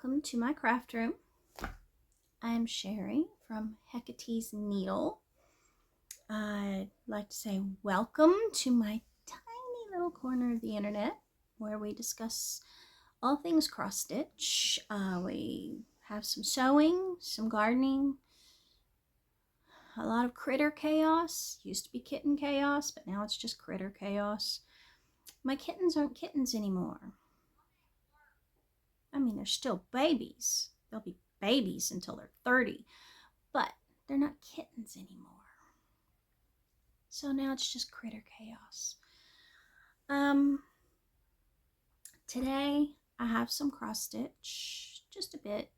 welcome to my craft room. I'm Sherry from Hecate's Needle. I'd like to say welcome to my tiny little corner of the internet where we discuss all things cross stitch. We have some sewing, some gardening, a lot of critter chaos. Used to be kitten chaos, but now it's just critter chaos. My kittens aren't kittens anymore. I mean, they're still babies. They'll be babies until they're 30, but they're not kittens anymore. So now it's just critter chaos. Today I have some cross stitch, just a bit.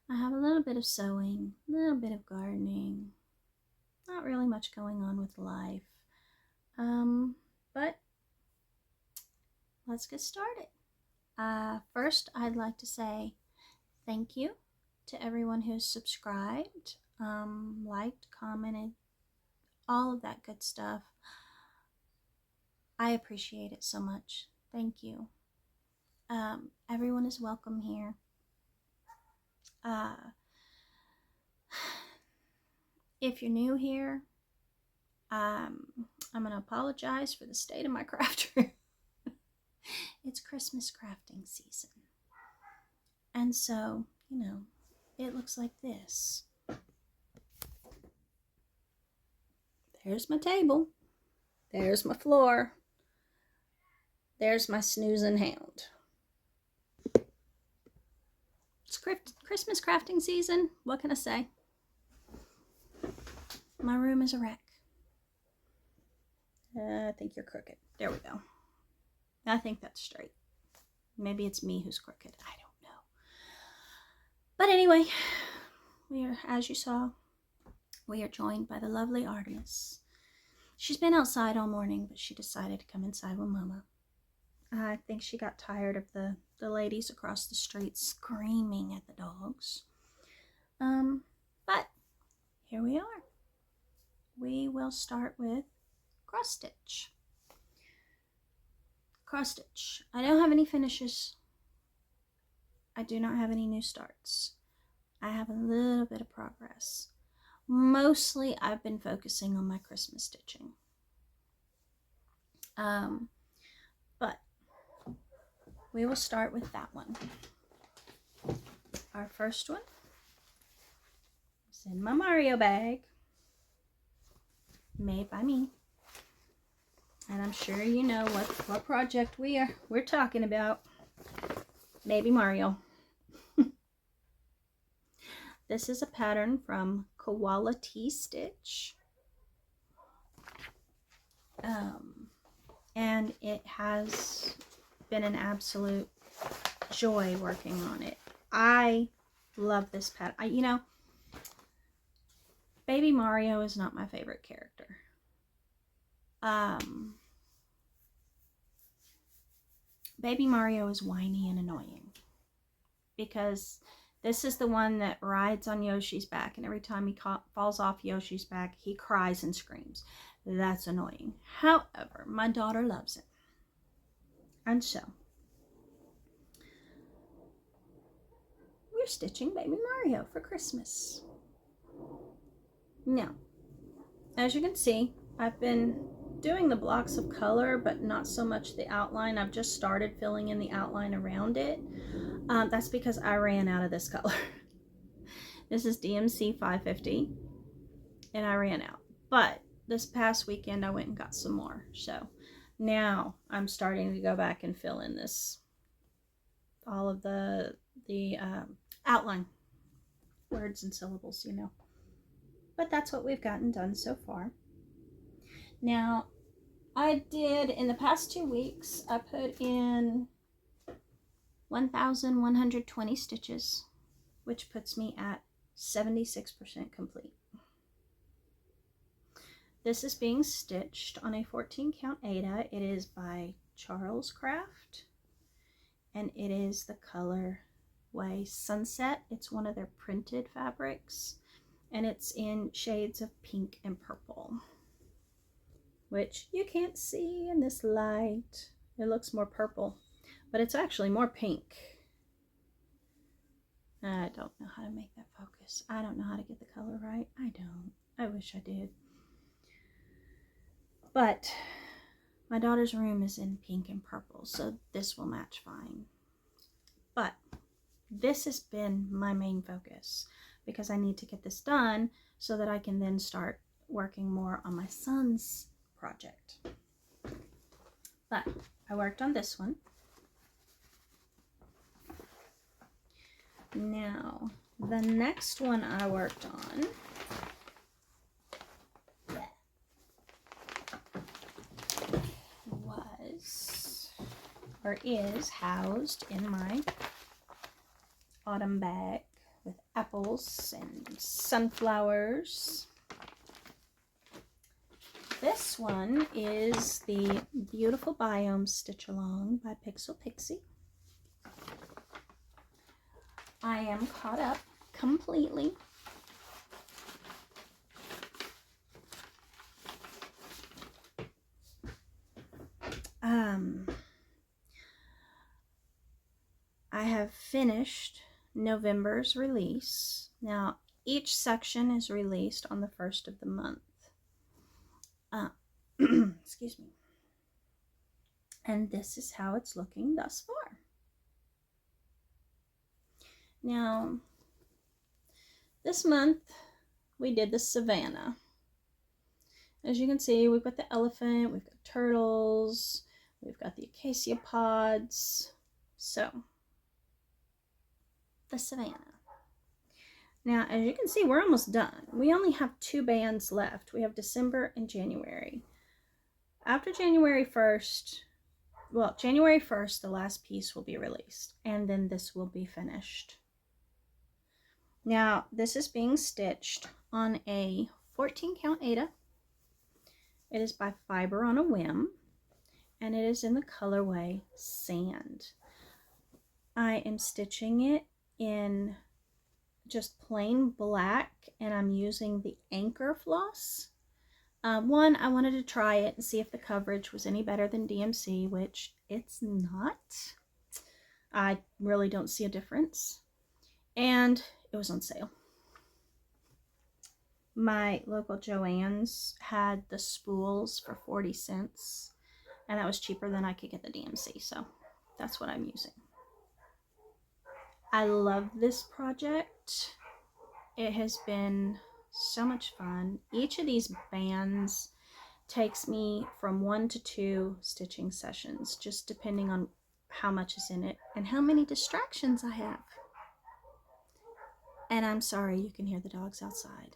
I have a little bit of sewing, a little bit of gardening. Not really much going on with life. But let's get started. First, I'd like to say thank you to everyone who's subscribed, liked, commented, all of that good stuff. I appreciate it so much. Thank you. Everyone is welcome here. If you're new here, I'm going to apologize for the state of my craft room. It's Christmas crafting season. And so, it looks like this. There's my table. There's my floor. There's my snoozing hound. It's Christmas crafting season. What can I say? My room is a wreck. I think you're crooked. There we go. I think that's straight. Maybe it's me who's crooked. I don't know. But anyway, as you saw, we are joined by the lovely Artemis. She's been outside all morning, but she decided to come inside with Mama. I think she got tired of the ladies across the street screaming at the dogs. But here we are. We will start with cross stitch. Cross stitch. I don't have any finishes. I do not have any new starts. I have a little bit of progress. Mostly I've been focusing on my Christmas stitching. But we will start with that one. Our first one is in my Mario bag, made by me. And I'm sure you know what project we're talking about. Baby Mario. This is a pattern from Quality Stitch. And it has been an absolute joy working on it. I love this pattern. Baby Mario is not my favorite character. Baby Mario is whiny and annoying because this is the one that rides on Yoshi's back, and every time he falls off Yoshi's back, he cries and screams. That's annoying. However, my daughter loves it. And so, we're stitching Baby Mario for Christmas. Now, as you can see, I've been doing the blocks of color, but not so much the outline. I've just started filling in the outline around it. That's because I ran out of this color. This is DMC 550, and I ran out. But this past weekend, I went and got some more. So now I'm starting to go back and fill in all of the outline, words and syllables, But that's what we've gotten done so far. Now, I did, in the past 2 weeks, I put in 1,120 stitches, which puts me at 76% complete. This is being stitched on a 14 count Aida. It is by Charles Craft, and it is the colorway Sunset. It's one of their printed fabrics, and it's in shades of pink and purple, which you can't see in this light. It looks more purple, but it's actually more pink. I don't know how to make that focus. I don't know how to get the color right. I don't. I wish I did. But my daughter's room is in pink and purple, so this will match fine. But this has been my main focus because I need to get this done so that I can then start working more on my son's project. But I worked on this one. Now, the next one I worked on was, or is, housed in my autumn bag with apples and sunflowers. This one is the Beautiful Biome Stitch Along by Pixel Pixie. I am caught up completely. I have finished November's release. Now, each section is released on the 1st of the month. Excuse me. And this is how it's looking thus far. Now, this month we did the savannah. As you can see, we've got the elephant, we've got turtles, we've got the acacia pods. So, the savannah. Now, as you can see, we're almost done. We only have 2 bands left. We have December and January. After January 1st, well, January 1st, the last piece will be released, and then this will be finished. Now, this is being stitched on a 14 count Aida. It is by Fiber on a Whim, and it is in the colorway Sand. I am stitching it in just plain black, and I'm using the Anchor floss. One, I wanted to try it and see if the coverage was any better than DMC, which it's not. I really don't see a difference. And it was on sale. My local Joann's had the spools for 40 cents, and that was cheaper than I could get the DMC, so that's what I'm using. I love this project. It has been so much fun. Each of these bands takes me from 1 to 2 stitching sessions, just depending on how much is in it and how many distractions I have. And I'm sorry, you can hear the dogs outside.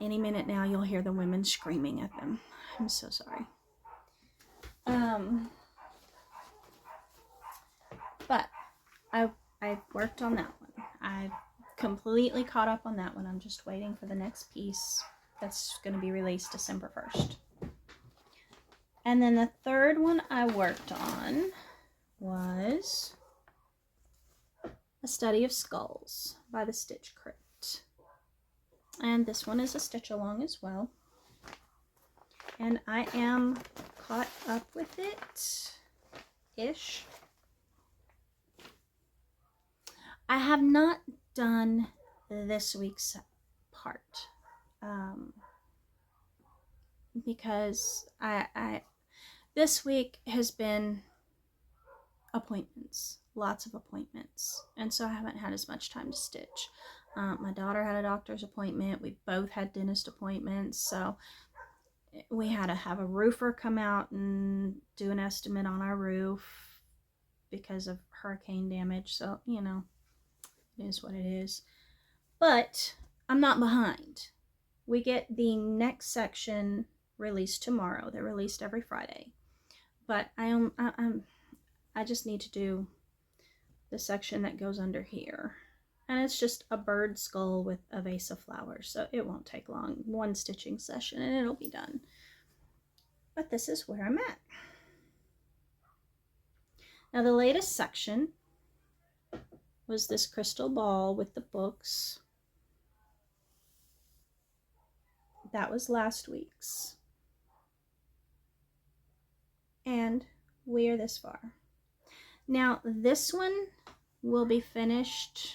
Any minute now, you'll hear the women screaming at them. I'm so sorry. But I worked on that one. I've completely caught up on that one. I'm just waiting for the next piece that's going to be released December 1st. And then the third one I worked on was A Study of Skulls by the Stitch Crypt. And this one is a stitch along as well. And I am caught up with it-ish. I have not done this week's part because this week has been appointments, lots of appointments, and so I haven't had as much time to stitch. My daughter had a doctor's appointment. We both had dentist appointments, so we had to have a roofer come out and do an estimate on our roof because of hurricane damage. So, you know, it is what it is. But I'm not behind. We get the next section released tomorrow. They're released every Friday. But I just need to do the section that goes under here. And it's just a bird skull with a vase of flowers. So it won't take long. 1 stitching session and it'll be done. But this is where I'm at. Now the latest section was this crystal ball with the books. That was last week's. And we are this far. Now this one will be finished.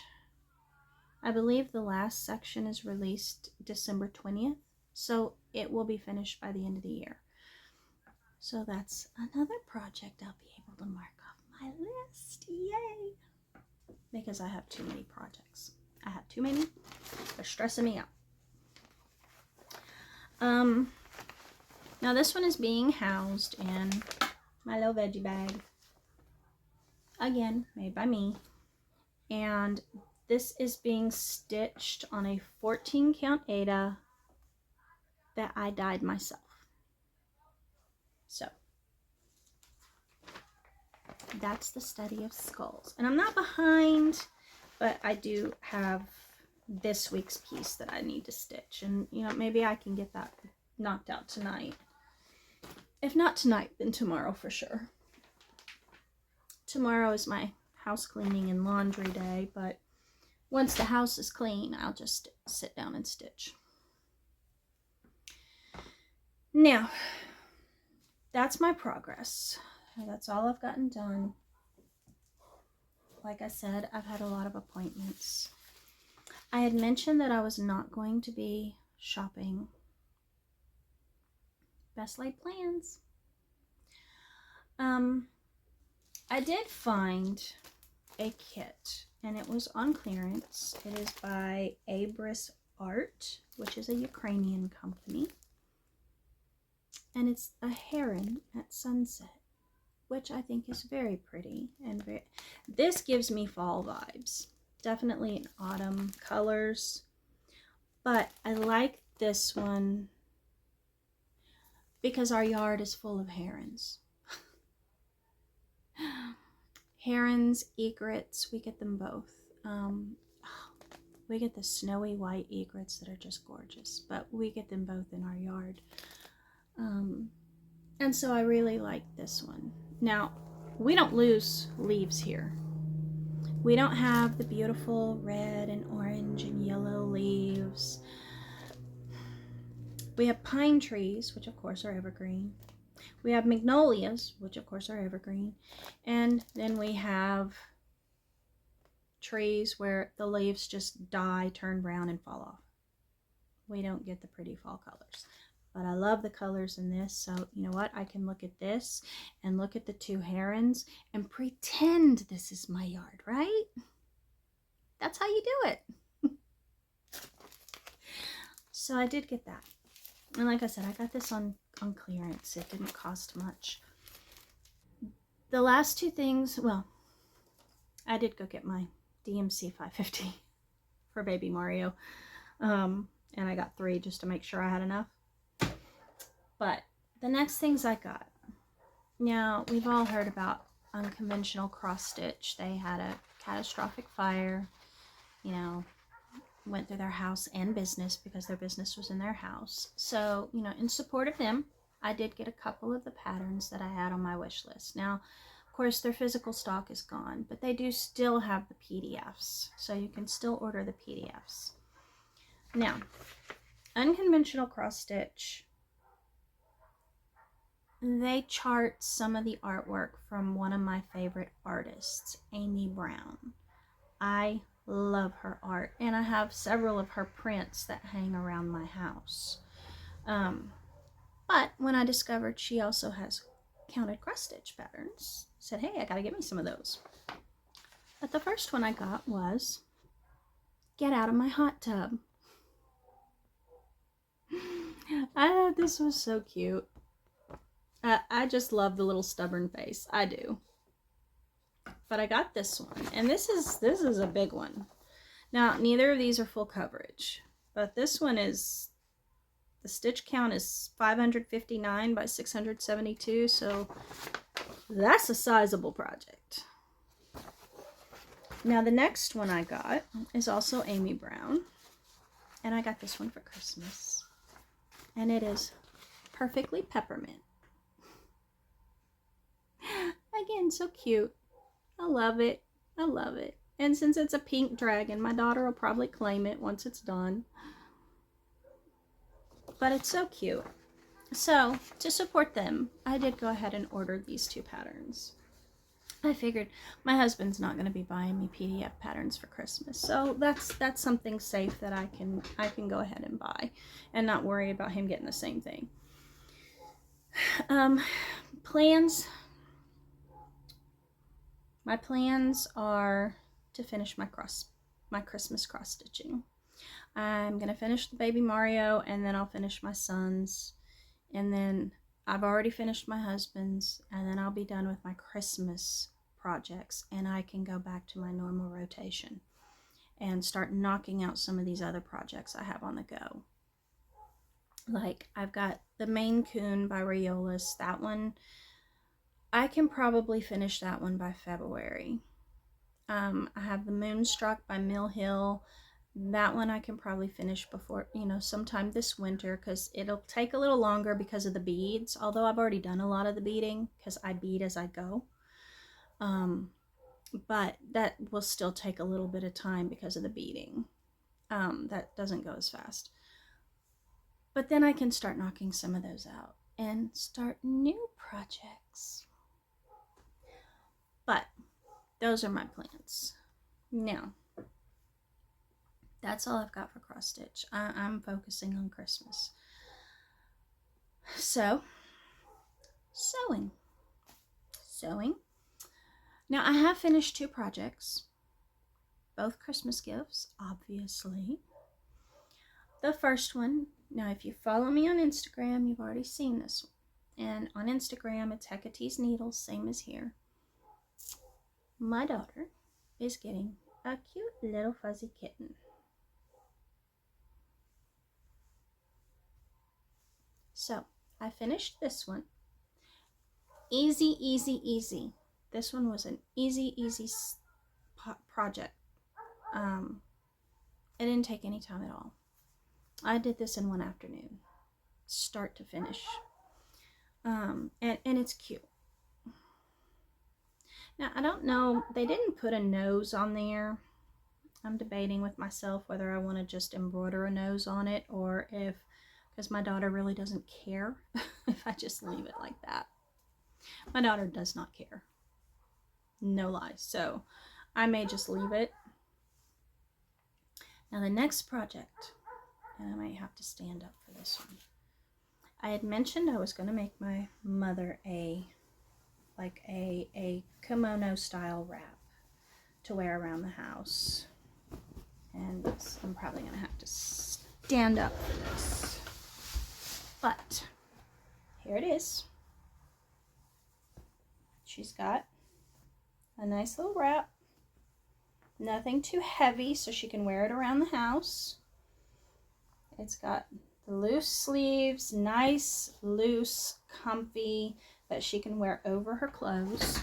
I believe the last section is released December 20th, so it will be finished by the end of the year. So that's another project I'll be able to mark off my list. Yay! Because I have too many projects. I have too many. They're stressing me out. Now this one is being housed in my little veggie bag. Again, made by me. And this is being stitched on a 14 count Aida that I dyed myself. So that's the study of skulls. And I'm not behind, but I do have this week's piece that I need to stitch. And, you know, maybe I can get that knocked out tonight. If not tonight, then tomorrow for sure. Tomorrow is my house cleaning and laundry day, but once the house is clean, I'll just sit down and stitch. Now, that's my progress. That's all I've gotten done. Like I said, I've had a lot of appointments. I had mentioned that I was not going to be shopping. Best laid plans. I did find a kit, and it was on clearance. It is by Abris Art, which is a Ukrainian company. And it's a heron at sunset, which I think is very pretty. And this gives me fall vibes. Definitely in autumn colors. But I like this one because our yard is full of herons. Herons, egrets, we get them both. We get the snowy white egrets that are just gorgeous, but we get them both in our yard. And so I really like this one. Now, we don't lose leaves here. We don't have the beautiful red and orange and yellow leaves. We have pine trees, which of course are evergreen. We have magnolias, which of course are evergreen. And then we have trees where the leaves just die, turn brown, and fall off. We don't get the pretty fall colors. But I love the colors in this. So, you know what? I can look at this and look at the two herons and pretend this is my yard, right? That's how you do it. So I did get that. And like I said, I got this on clearance. It didn't cost much. The last two things, well, I did go get my DMC 550 for Baby Mario. And I got 3 just to make sure I had enough. But the next things I got. Now, we've all heard about Unconventional Cross Stitch. They had a catastrophic fire, you know, went through their house and business because their business was in their house. So, you know, in support of them, I did get a couple of the patterns that I had on my wish list. Now, of course, their physical stock is gone, but they do still have the PDFs. So you can still order the PDFs. Now, Unconventional Cross Stitch, they chart some of the artwork from one of my favorite artists, Amy Brown. I love her art, and I have several of her prints that hang around my house. But when I discovered she also has counted cross stitch patterns, I said, hey, I gotta get me some of those. But the first one I got was Get Out of My Hot Tub. I thought this was so cute. I just love the little stubborn face. I do. But I got this one, and this is a big one. Now, neither of these are full coverage, but this one is, the stitch count is 559 by 672, so that's a sizable project. Now, the next one I got is also Amy Brown, and I got this one for Christmas, and it is Perfectly Peppermint. Again, so cute. I love it. I love it. And since it's a pink dragon, my daughter will probably claim it once it's done. But it's so cute. So, to support them, I did go ahead and order these 2 patterns. I figured my husband's not going to be buying me PDF patterns for Christmas, so that's something safe that I can go ahead and buy and not worry about him getting the same thing. Plans. My plans are to finish my Christmas cross stitching. I'm gonna finish the baby Mario, and then I'll finish my son's, and then I've already finished my husband's, and then I'll be done with my Christmas projects, and I can go back to my normal rotation and start knocking out some of these other projects I have on the go. Like, I've got the Maine Coon by Rayolis. That one, I can probably finish that one by February. I have the Moonstruck by Mill Hill. That one I can probably finish before, sometime this winter, because it'll take a little longer because of the beads, although I've already done a lot of the beading because I bead as I go. But that will still take a little bit of time because of the beading. That doesn't go as fast. But then I can start knocking some of those out and start new projects. But those are my plans. Now, that's all I've got for cross stitch. I'm focusing on Christmas. So, sewing. Now, I have finished 2 projects. Both Christmas gifts, obviously. The first one, now if you follow me on Instagram, you've already seen this one. And on Instagram, it's Hecate's Needles, same as here. My daughter is getting a cute little fuzzy kitten. So, I finished this one. Easy, easy, easy. This one was an easy project. It didn't take any time at all. I did this in one afternoon, start to finish. And it's cute. Now, I don't know, they didn't put a nose on there. I'm debating with myself whether I want to just embroider a nose on it, or if, because my daughter really doesn't care if I just leave it like that. My daughter does not care. No lie. So I may just leave it. Now the next project, and I might have to stand up for this one. I had mentioned I was going to make my mother a kimono style wrap to wear around the house. And I'm probably going to have to stand up for this. But here it is. She's got a nice little wrap. Nothing too heavy, so she can wear it around the house. It's got the loose sleeves, nice, loose, comfy, that she can wear over her clothes.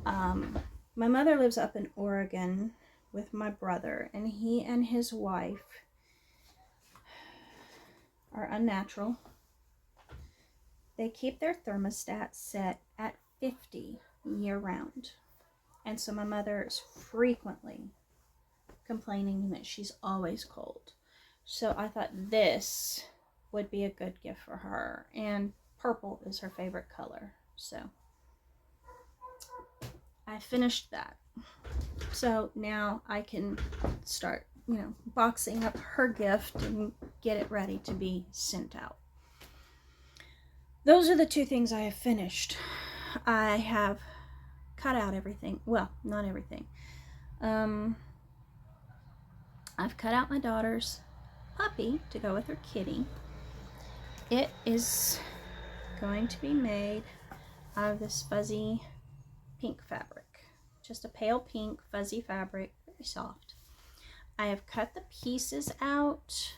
My mother lives up in Oregon with my brother, and he and his wife are unnatural. They keep their thermostat set at 50 year-round. And so my mother is frequently complaining that she's always cold. So I thought this would be a good gift for her. And purple is her favorite color. So I finished that. So now I can start, boxing up her gift and get it ready to be sent out. Those are the 2 things I have finished. I have cut out everything. Well, not everything. I've cut out my daughter's puppy to go with her kitty. It is going to be made out of this fuzzy pink fabric. Just a pale pink fuzzy fabric, very soft. I have cut the pieces out,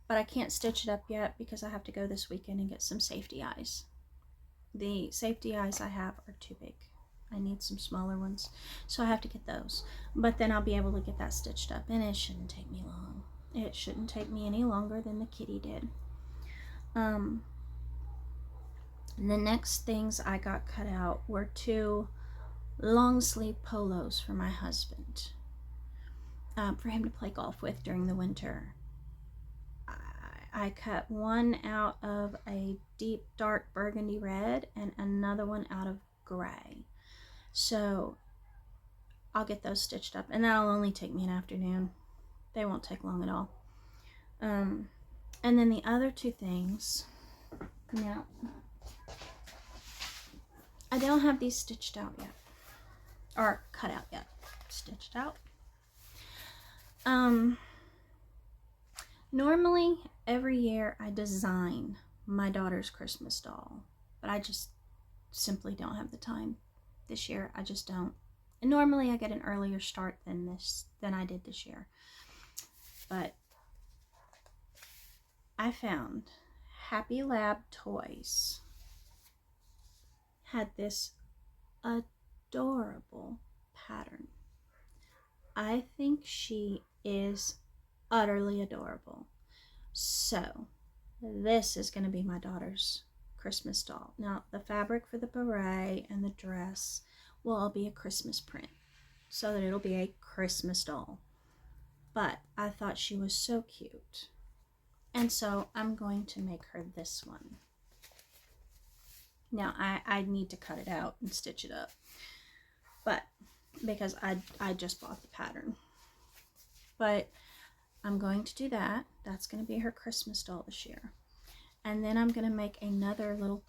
but I can't stitch it up yet because I have to go this weekend and get some safety eyes. The safety eyes I have are too big. I need some smaller ones, so I have to get those. But then I'll be able to get that stitched up, and it shouldn't take me long. It shouldn't take me any longer than the kitty did. The next things I got cut out were 2 long sleeve polos for my husband, for him to play golf with during the winter. I cut one out of a deep dark burgundy red and another one out of gray. So I'll get those stitched up, and that'll only take me an afternoon. They won't take long at all. And then the other two things, now, I don't have these stitched out yet, or cut out yet. Stitched out. Normally every year I design my daughter's Christmas doll, but I just simply don't have the time this year. I just don't. And normally I get an earlier start than I did this year. But I found Happy Lab Toys had this adorable pattern. I think she is utterly adorable. So this is going to be my daughter's Christmas doll. Now the fabric for the beret and the dress will all be a Christmas print, so that it'll be a Christmas doll. But I thought she was so cute, and so I'm going to make her this one. Now I need to cut it out and stitch it up, but because I just bought the pattern. But I'm going to do that. That's going to be her Christmas doll this year. And then I'm going to make another little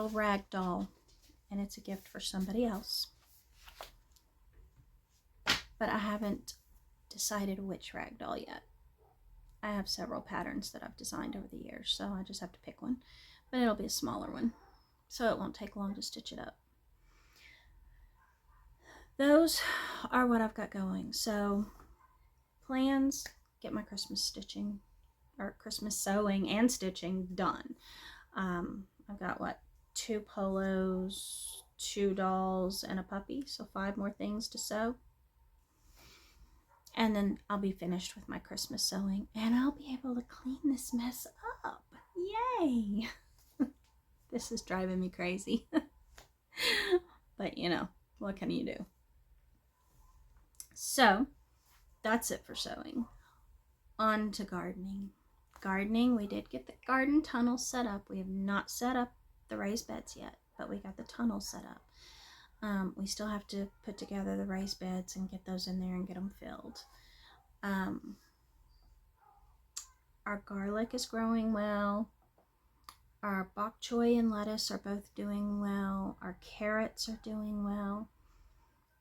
rag doll, and it's a gift for somebody else. But I haven't decided which rag doll yet. I have several patterns that I've designed over the years, so I just have to pick one. But it'll be a smaller one, so it won't take long to stitch it up. Those are what I've got going. So plans, get my Christmas stitching, or Christmas sewing and stitching done. I've got 2 polos, 2 dolls, and a puppy, so 5 more things to sew. And then I'll be finished with my Christmas sewing, and I'll be able to clean this mess up. Yay! This is driving me crazy. But you know, what can you do? So that's it for sewing. On to gardening. Gardening, we did get the garden tunnel set up. We have not set up the raised beds yet, but we got the tunnel set up. We still have to put together the raised beds and get those in there and get them filled. Our garlic is growing well. Our bok choy and lettuce are both doing well. Our carrots are doing well.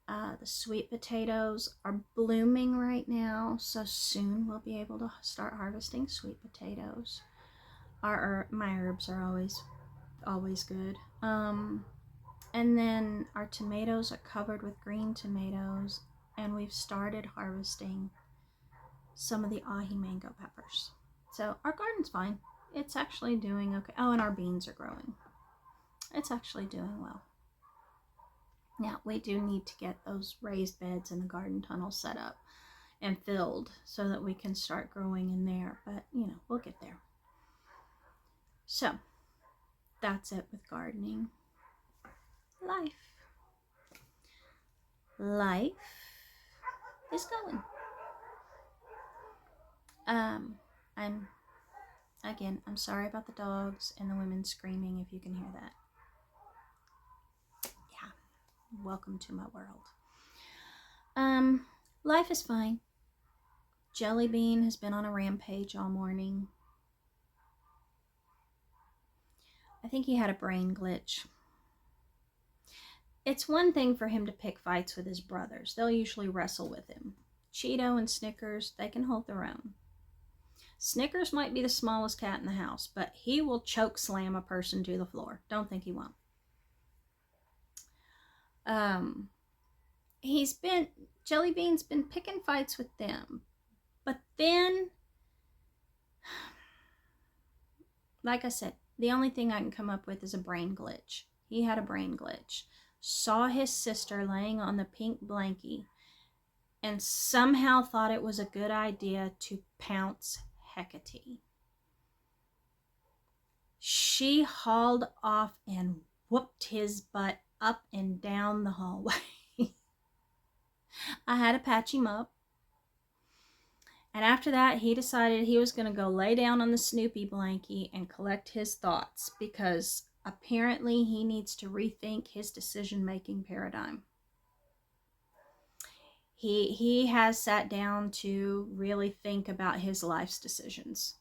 The sweet potatoes are blooming right now, so soon we'll be able to start harvesting sweet potatoes. My herbs are always good. And then our tomatoes are covered with green tomatoes, and we've started harvesting some of the ahi mango peppers. So our garden's fine. It's actually doing okay. Oh, and our beans are growing. It's actually doing well. Now, we do need to get those raised beds and the garden tunnel set up and filled so that we can start growing in there. But, you know, we'll get there. So, that's it with gardening. Life is going. I'm sorry about the dogs and the women screaming, if you can hear that. Yeah, welcome to my world. Life is fine. Jelly Bean has been on a rampage all morning. I think he had a brain glitch. It's one thing for him to pick fights with his brothers. They'll usually wrestle with him. Cheeto and Snickers, they can hold their own. Snickers might be the smallest cat in the house, but he will choke slam a person to the floor. Don't think he won't. Jelly Bean's been picking fights with them. But then, like I said, the only thing I can come up with is a brain glitch. He had a brain glitch. Saw his sister laying on the pink blankie and somehow thought it was a good idea to pounce Hecate. She hauled off and whooped his butt up and down the hallway. I had to patch him up. And after that, he decided he was going to go lay down on the Snoopy blankie and collect his thoughts, because apparently he needs to rethink his decision-making paradigm. He has sat down to really think about his life's decisions.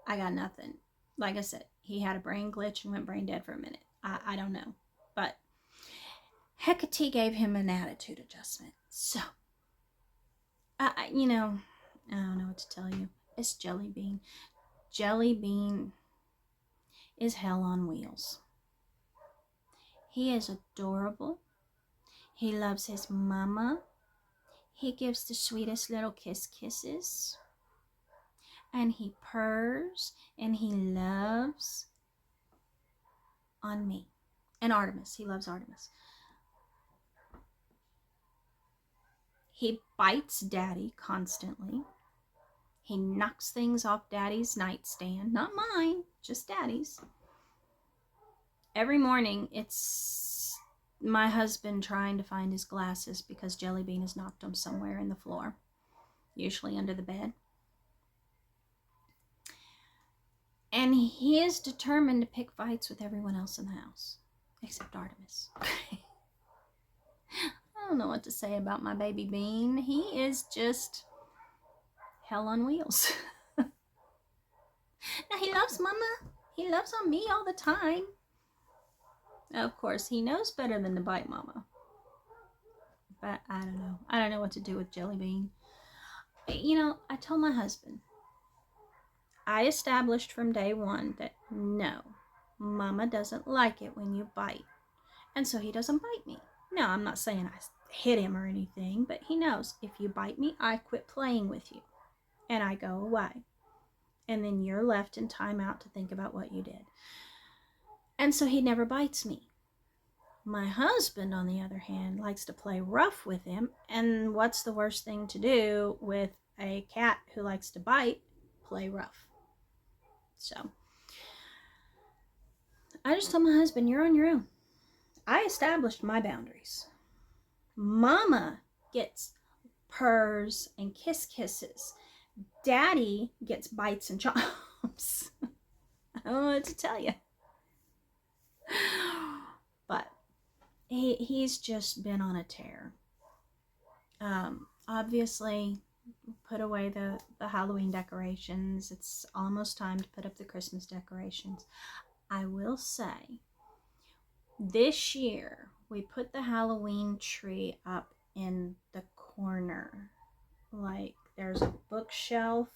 I got nothing. Like I said, he had a brain glitch and went brain dead for a minute. I don't know. But Hecate gave him an attitude adjustment. So, I don't know what to tell you. It's Jelly Bean. Jelly Bean is hell on wheels. He is adorable. He loves his mama. He gives the sweetest little kisses. And he purrs and he loves on me. And Artemis. He loves Artemis. He bites Daddy constantly. He knocks things off Daddy's nightstand. Not mine, just Daddy's. Every morning, it's my husband trying to find his glasses because Jelly Bean has knocked them somewhere in the floor, usually under the bed. And he is determined to pick fights with everyone else in the house, except Artemis. I don't know what to say about my baby Bean. He is just hell on wheels. Now, he loves Mama. He loves on me all the time. Of course, he knows better than to bite Mama. But I don't know. I don't know what to do with Jelly Bean. I told my husband, I established from day one that no, Mama doesn't like it when you bite. And so he doesn't bite me. No, I'm not saying I hit him or anything, but he knows if you bite me, I quit playing with you. And I go away. And then you're left in timeout to think about what you did. And so he never bites me. My husband, on the other hand, likes to play rough with him. And what's the worst thing to do with a cat who likes to bite? Play rough. So I just told my husband, you're on your own. I established my boundaries. Mama gets purrs and kisses. Daddy gets bites and chomps. I don't know what to tell you. But he's just been on a tear. Obviously, put away the Halloween decorations. It's almost time to put up the Christmas decorations. I will say, this year, we put the Halloween tree up in the corner. Like, there's a bookshelf,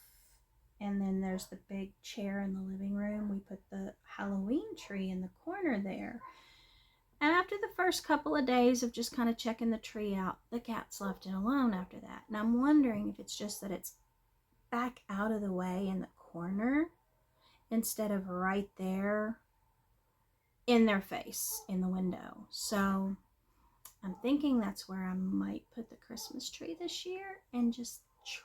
and then there's the big chair in the living room. We put the Halloween tree in the corner there. And after the first couple of days of just kind of checking the tree out, the cats left it alone after that. And I'm wondering if it's just that it's back out of the way in the corner instead of right there in their face in the window. So I'm thinking that's where I might put the Christmas tree this year and just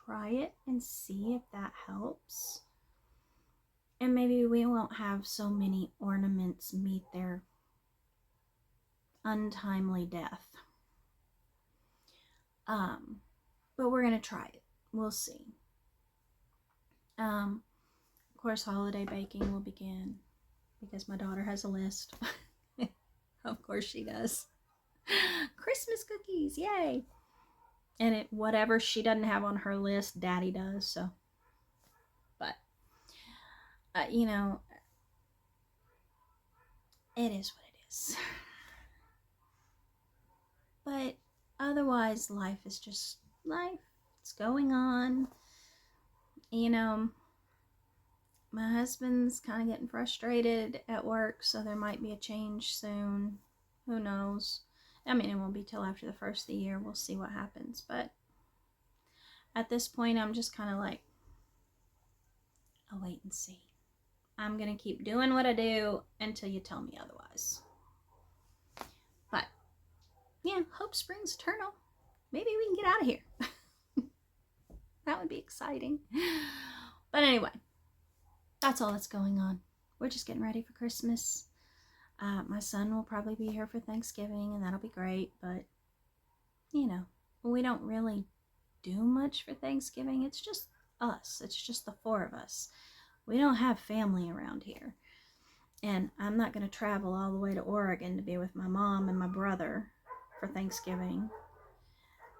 try it and see if that helps. And maybe we won't have so many ornaments meet their untimely death. But we're going to try it. We'll see. Of course, holiday baking will begin because my daughter has a list. Of course she does. Christmas cookies, yay! And whatever she doesn't have on her list, Daddy does. So, but it is what it is. But otherwise, life is just life. It's going on. My husband's kind of getting frustrated at work, so there might be a change soon. Who knows? I mean, it won't be till after the first of the year. We'll see what happens. But at this point, I'm just kind of like, I'll wait and see. I'm going to keep doing what I do until you tell me otherwise. But, yeah, hope springs eternal. Maybe we can get out of here. That would be exciting. But anyway, that's all that's going on. We're just getting ready for Christmas. My son will probably be here for Thanksgiving, and that'll be great. But, we don't really do much for Thanksgiving. It's just us. It's just the four of us. We don't have family around here. And I'm not going to travel all the way to Oregon to be with my mom and my brother for Thanksgiving.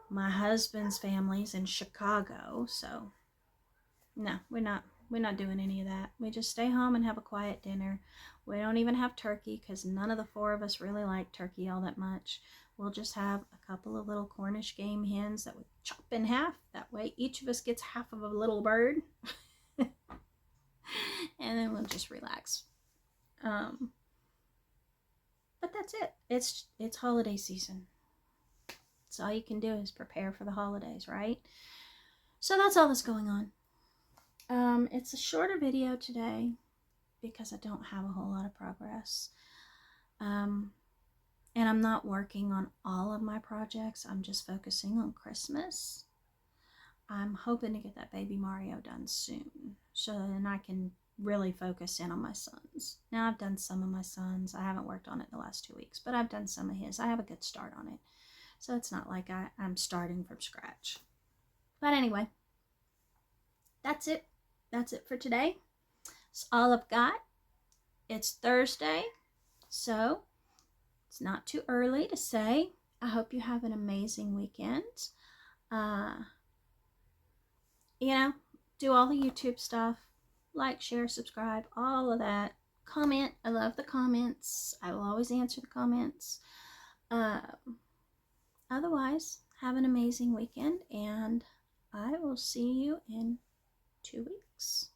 My husband's family's in Chicago, so no, we're not doing any of that. We just stay home and have a quiet dinner. We don't even have turkey because none of the four of us really like turkey all that much. We'll just have a couple of little Cornish game hens that we chop in half. That way each of us gets half of a little bird. And then we'll just relax. But that's it. It's holiday season. So all you can do is prepare for the holidays, right? So that's all that's going on. It's a shorter video today because I don't have a whole lot of progress. And I'm not working on all of my projects. I'm just focusing on Christmas. I'm hoping to get that baby Mario done soon, so then I can really focus in on my son's. Now I've done some of my son's. I haven't worked on it the last 2 weeks, but I've done some of his. I have a good start on it. So it's not like I'm starting from scratch. But anyway, that's it. That's it for today. It's all I've got. It's Thursday, so it's not too early to say I hope you have an amazing weekend. You know, do all the YouTube stuff. Like, share, subscribe, all of that. Comment. I love the comments. I will always answer the comments. Otherwise, have an amazing weekend, and I will see you in 2 weeks.